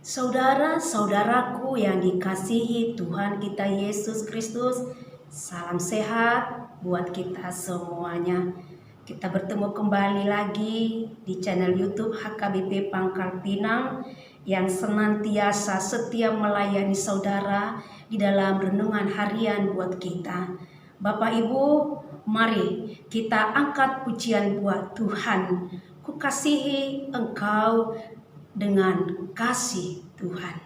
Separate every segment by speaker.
Speaker 1: Saudara-saudaraku yang dikasihi Tuhan kita Yesus Kristus, salam sehat buat kita semuanya. Kita bertemu kembali lagi di channel YouTube HKBP Pangkal Pinang yang senantiasa setia melayani saudara di dalam renungan harian buat kita. Bapak Ibu, mari kita angkat pujian buat Tuhan. Ku kasihi engkau dengan kasih Tuhan.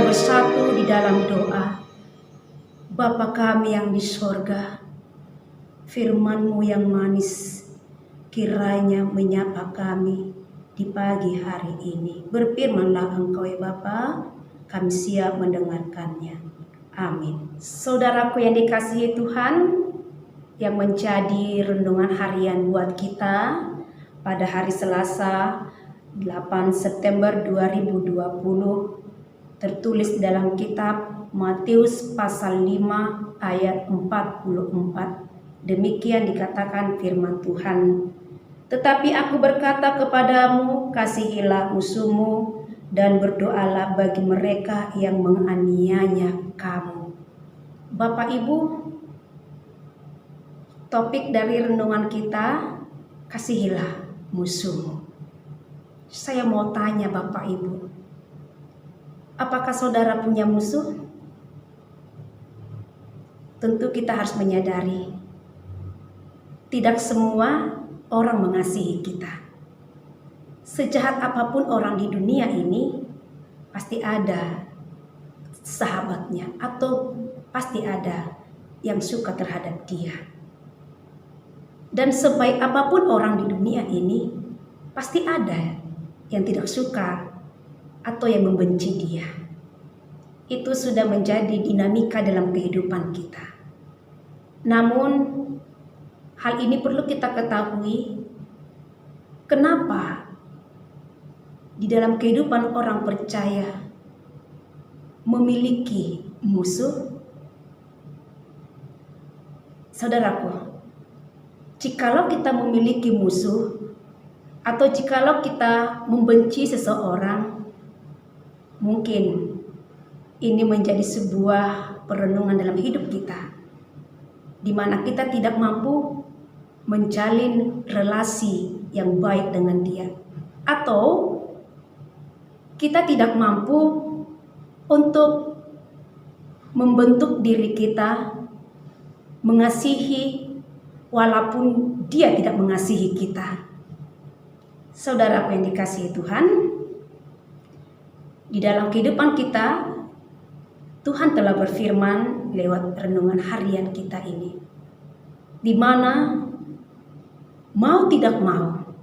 Speaker 1: Bersatu di dalam doa. Bapa kami yang di sorga, firman-Mu yang manis kiranya menyapa kami di pagi hari ini. Berfirmanlah Engkau ya Bapa, kami siap mendengarkannya. Amin. Saudaraku yang dikasihi Tuhan, yang menjadi renungan harian buat kita pada hari Selasa 8 September 2020 tertulis dalam kitab Matius pasal 5 ayat 44. Demikian dikatakan firman Tuhan. Tetapi aku berkata kepadamu, kasihilah musuhmu dan berdoalah bagi mereka yang menganiaya kamu. Bapak Ibu, topik dari renungan kita, kasihilah musuhmu. Saya mau tanya Bapak Ibu, apakah saudara punya musuh? Tentu kita harus menyadari, tidak semua orang mengasihi kita. Sejahat apapun orang di dunia ini, pasti ada sahabatnya atau pasti ada yang suka terhadap dia. Dan sebaik apapun orang di dunia ini, pasti ada yang tidak suka atau yang membenci dia. Itu sudah menjadi dinamika dalam kehidupan kita. Namun hal ini perlu kita ketahui, kenapa di dalam kehidupan orang percaya memiliki musuh? Saudaraku, jikalau kita memiliki musuh atau jikalau kita membenci seseorang, mungkin ini menjadi sebuah perenungan dalam hidup kita, di mana kita tidak mampu menjalin relasi yang baik dengan dia, atau kita tidak mampu untuk membentuk diri kita mengasihi walaupun dia tidak mengasihi kita. Saudaraku yang dikasihi Tuhan, di dalam kehidupan kita, Tuhan telah berfirman lewat renungan harian kita ini, di mana mau tidak mau,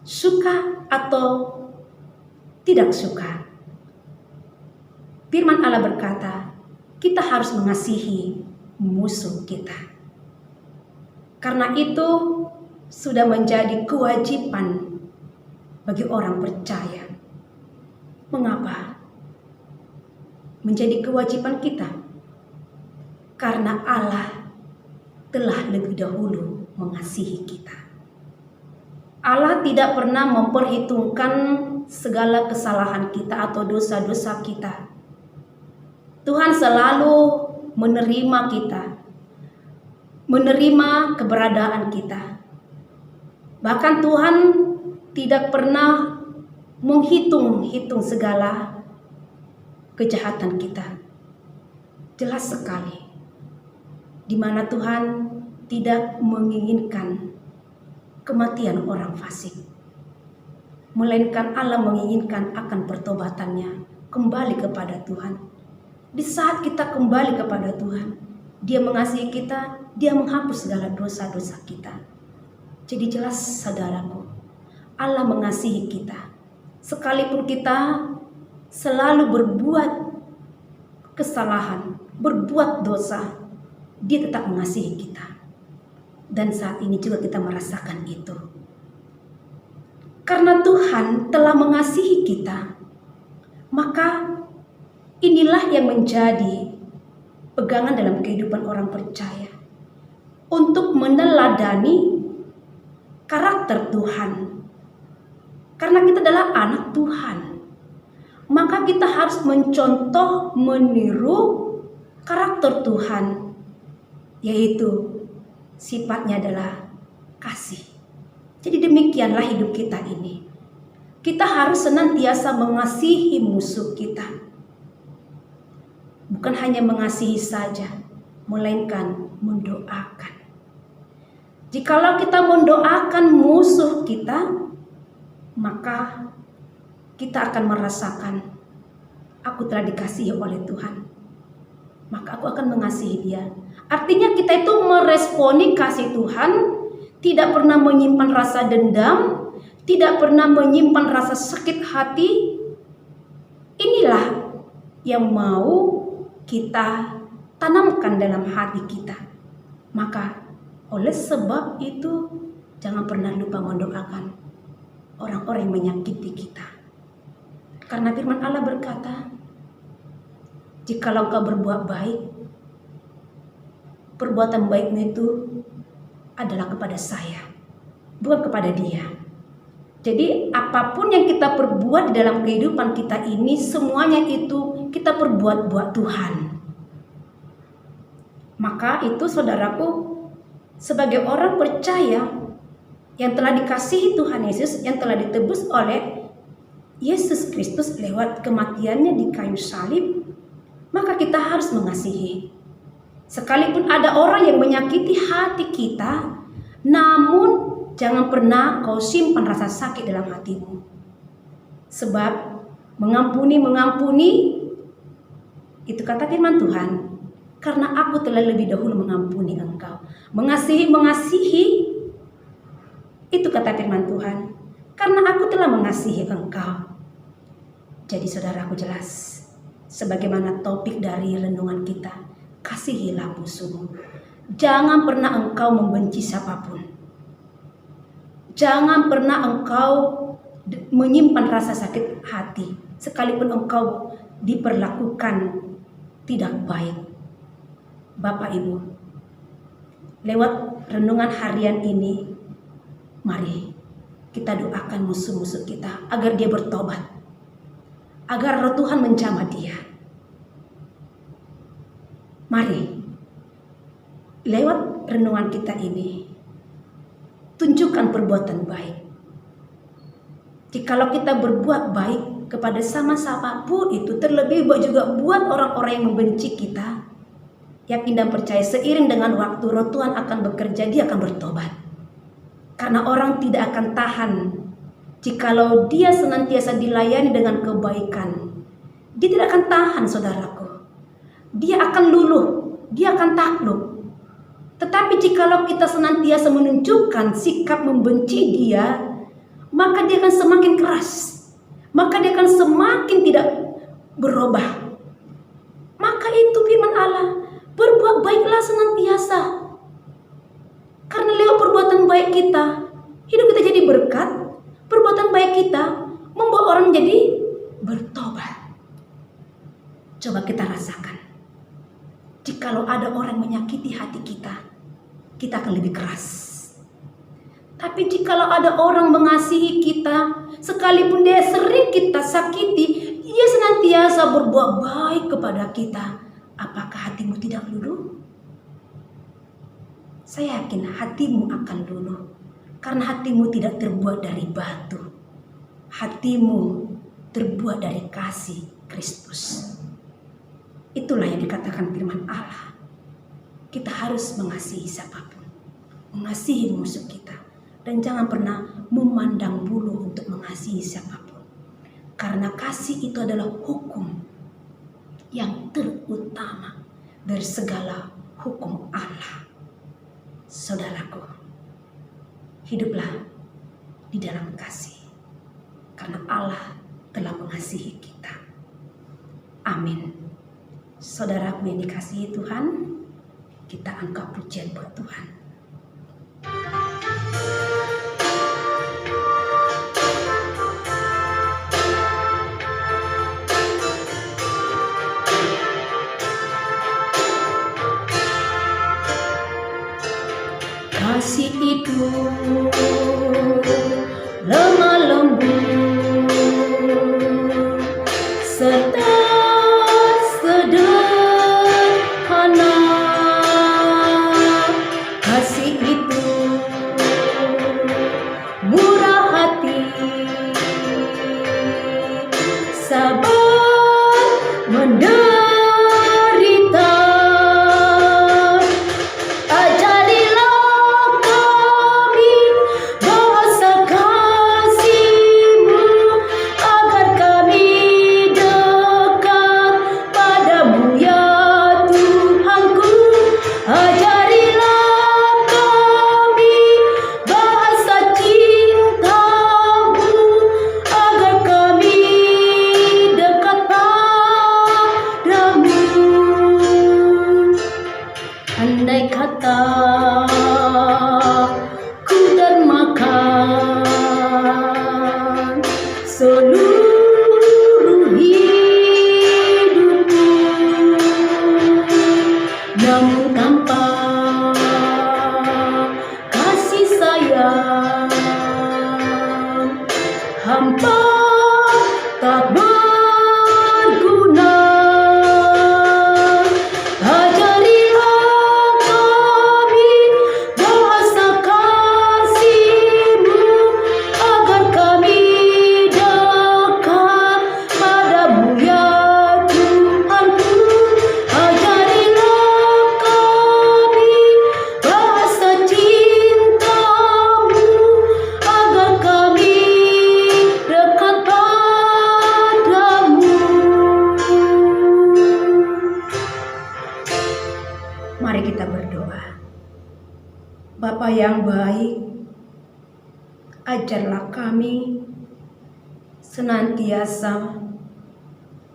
Speaker 1: suka atau tidak suka, firman Allah berkata, kita harus mengasihi musuh kita. Karena itu sudah menjadi kewajiban bagi orang percaya. Mengapa? Menjadi kewajiban kita. Karena Allah telah lebih dahulu mengasihi kita. Allah tidak pernah memperhitungkan segala kesalahan kita atau dosa-dosa kita. Tuhan selalu menerima kita, menerima keberadaan kita. Bahkan Tuhan tidak pernah menghitung-hitung segala kejahatan kita. Jelas sekali, di mana Tuhan tidak menginginkan kematian orang fasik, melainkan Allah menginginkan akan pertobatannya kembali kepada Tuhan. Di saat kita kembali kepada Tuhan, Dia mengasihi kita, Dia menghapus segala dosa-dosa kita. Jadi jelas saudaraku, Allah mengasihi kita. Sekalipun kita selalu berbuat kesalahan, berbuat dosa, Dia tetap mengasihi kita. Dan saat ini juga kita merasakan itu. Karena Tuhan telah mengasihi kita, maka inilah yang menjadi pegangan dalam kehidupan orang percaya. Untuk meneladani karakter Tuhan. Karena kita adalah anak Tuhan, maka kita harus mencontoh, meniru karakter Tuhan, yaitu sifatnya adalah kasih. Jadi demikianlah hidup kita ini. Kita harus senantiasa mengasihi musuh kita. Bukan hanya mengasihi saja, melainkan mendoakan. Jikalau kita mendoakan musuh kita, maka kita akan merasakan, aku telah dikasihi oleh Tuhan, maka aku akan mengasihi dia. Artinya kita itu meresponi kasih Tuhan, tidak pernah menyimpan rasa dendam, tidak pernah menyimpan rasa sakit hati. Inilah yang mau kita tanamkan dalam hati kita. Maka oleh sebab itu jangan pernah lupa mendoakan orang-orang yang menyakiti kita. Karena firman Allah berkata, jikalau kau berbuat baik, perbuatan baikmu itu adalah kepada saya, bukan kepada dia. Jadi apapun yang kita perbuat di dalam kehidupan kita ini, semuanya itu kita perbuat buat Tuhan. Maka itu saudaraku, sebagai orang percaya yang telah dikasihi Tuhan Yesus, yang telah ditebus oleh Yesus Kristus lewat kematiannya di kayu salib, maka kita harus mengasihi. Sekalipun ada orang yang menyakiti hati kita, namun jangan pernah kau simpan rasa sakit dalam hatimu. Sebab mengampuni itu kata firman Tuhan, karena aku telah lebih dahulu mengampuni engkau. Mengasihi itu kata firman Tuhan, karena aku telah mengasihi engkau. Jadi saudaraku, jelas sebagaimana topik dari renungan kita, kasihilah musuhmu. Jangan pernah engkau membenci siapapun. Jangan pernah engkau menyimpan rasa sakit hati, sekalipun engkau diperlakukan tidak baik. Bapak Ibu, lewat renungan harian ini, mari kita doakan musuh-musuh kita agar dia bertobat, agar roh Tuhan menjamah dia. Mari, lewat renungan kita ini, tunjukkan perbuatan baik. Jikalau kita berbuat baik kepada sama-sama pun itu, terlebih juga buat orang-orang yang membenci kita, yakin dan percaya seiring dengan waktu roh Tuhan akan bekerja, dia akan bertobat. Karena orang tidak akan tahan jikalau dia senantiasa dilayani dengan kebaikan. Dia tidak akan tahan, saudaraku. Dia akan luluh, dia akan takluk. Tetapi jikalau kita senantiasa menunjukkan sikap membenci dia, maka dia akan semakin keras, maka dia akan semakin tidak berubah. Maka itu firman Allah, berbuat baiklah senantiasa. Karena lewat perbuatan baik kita, hidup kita jadi berkat. Perbuatan baik baik kita membuat orang menjadi bertobat. Coba kita rasakan. Jikalau ada orang menyakiti hati kita, kita akan lebih keras. Tapi jikalau ada orang mengasihi kita, sekalipun dia sering kita sakiti, dia senantiasa berbuat baik kepada kita. Apakah hatimu tidak luluh? Saya yakin hatimu akan luluh, karena hatimu tidak terbuat dari batu. Hatimu terbuat dari kasih Kristus. Itulah yang dikatakan firman Allah. Kita harus mengasihi siapapun, mengasihi musuh kita, dan jangan pernah memandang bulu untuk mengasihi siapapun. Karena kasih itu adalah hukum yang terutama dari segala hukum Allah. Saudaraku, hiduplah di dalam kasih, karena Allah telah mengasihi kita. Amin. Saudaraku yang dikasihi Tuhan, kita angkat pujian buat Tuhan. Kasih itu lemah lembut serta sederhana. Kasih itu murah hati, sabar menderita. Andai kata ku dermakan seluruh hidupku, namun tanpa kasih sayang hampa tak berguna. Mari kita berdoa. Bapa yang baik, ajarlah kami senantiasa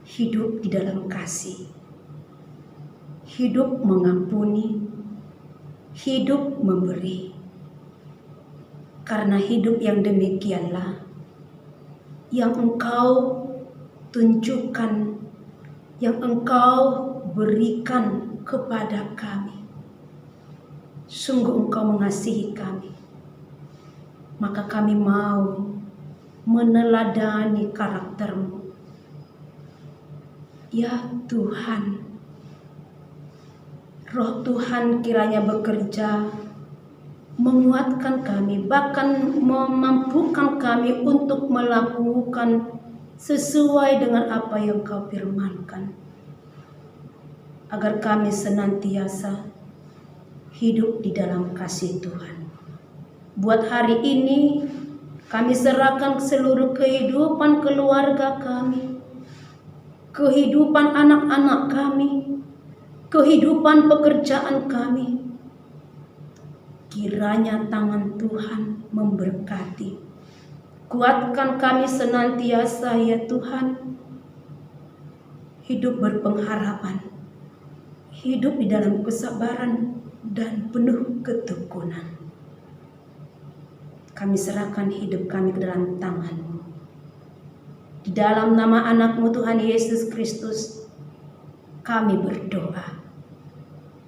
Speaker 1: hidup di dalam kasih, hidup mengampuni, hidup memberi. Karena hidup yang demikianlah yang Engkau tunjukkan, yang Engkau berikan kepada kami. Sungguh Engkau mengasihi kami, maka kami mau meneladani karakter-Mu. Ya Tuhan, Roh Tuhan kiranya bekerja, menguatkan kami, bahkan memampukan kami untuk melakukan sesuai dengan apa yang Kau firmankan, agar kami senantiasa hidup di dalam kasih Tuhan. Buat hari ini, kami serahkan seluruh kehidupan keluarga kami, kehidupan anak-anak kami, kehidupan pekerjaan kami. Kiranya tangan Tuhan memberkati. Kuatkan kami senantiasa ya Tuhan, hidup berpengharapan, hidup di dalam kesabaran dan penuh ketekunan. kami serahkan hidup kami ke dalam tangan-Mu. Di dalam nama anak-Mu Tuhan Yesus Kristus, kami berdoa.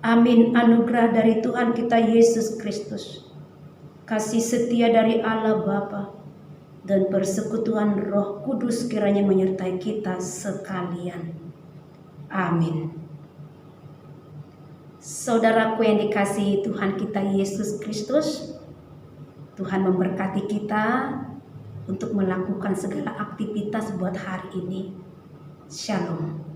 Speaker 1: Amin. Anugerah dari Tuhan kita Yesus Kristus, kasih setia dari Allah Bapa, dan persekutuan Roh Kudus kiranya menyertai kita sekalian. Amin. Saudaraku yang dikasihi Tuhan kita Yesus Kristus, Tuhan memberkati kita untuk melakukan segala aktivitas buat hari ini. Shalom.